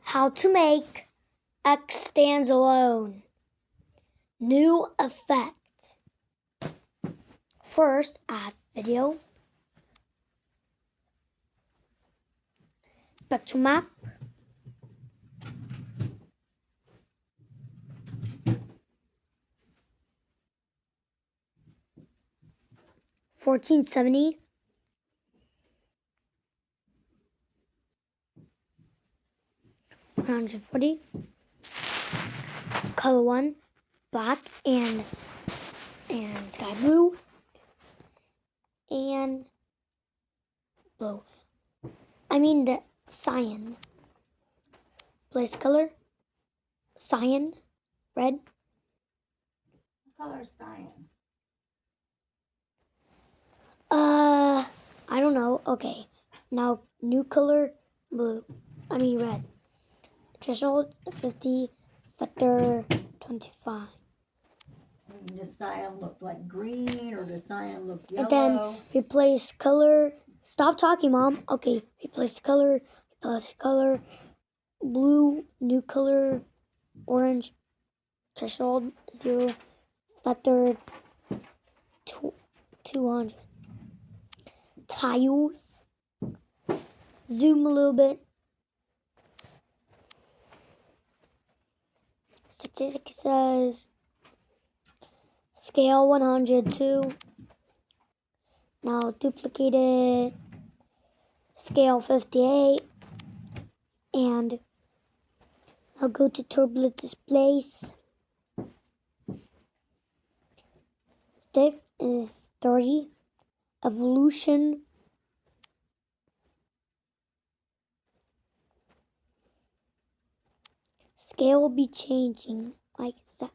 How to make X stands alone. New effect. First, add video. Spectrum map. $14.70. $140. Color 1, black and sky blue and blue. I mean the cyan. Place color, cyan, red. What color is cyan? I don't know. Okay, now new color, blue. I mean red. Threshold 50, factor 25. Does cyan look like green or does cyan look yellow? And then replace color. Stop talking, Mom. Okay, replace color, blue, new color, orange, threshold 0, factor 200. Tiles. Zoom a little bit. Statistic says scale 102. Now duplicate it. Scale 58. And now go to turbulent displays. Stiff is 30. Evolution. Scale will be changing like that.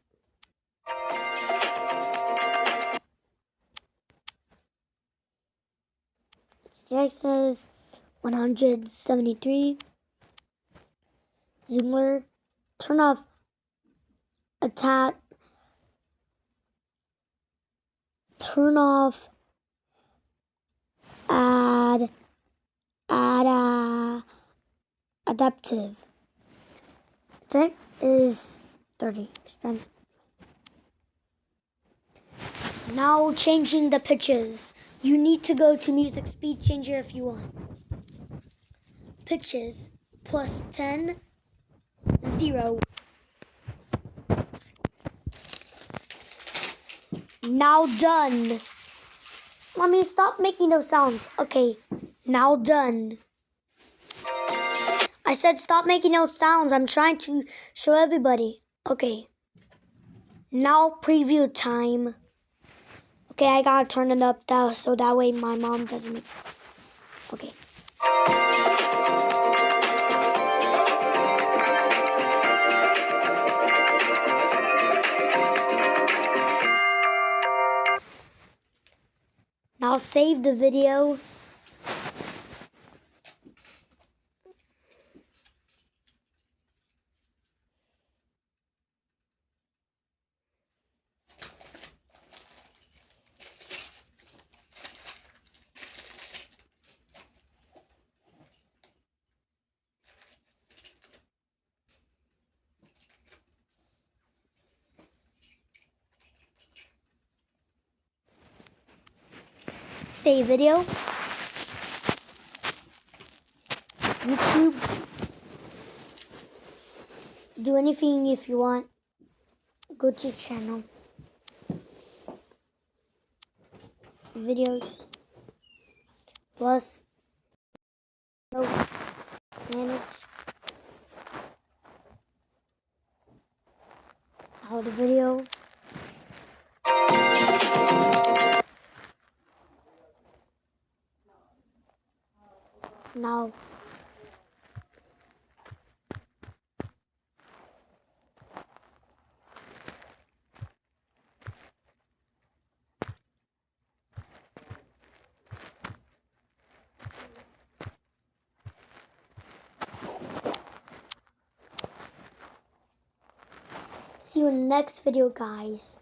Jack says 173. Zoomer. Turn off turn off adaptive. Strength is 30. Strength. Now changing the pitches. You need to go to music speed changer if you want. Pitches plus 10, 0. Now done. Mommy, stop making those sounds. Okay, now done. I said stop making those sounds. I'm trying to show everybody. Okay. Now preview time. Okay, I gotta turn it up so that way my mom doesn't make sound. Okay. Now save the video. Save video. YouTube. Do anything if you want. Go to channel. Videos. Plus. Manage. How the video. Now. See you in the next video, guys.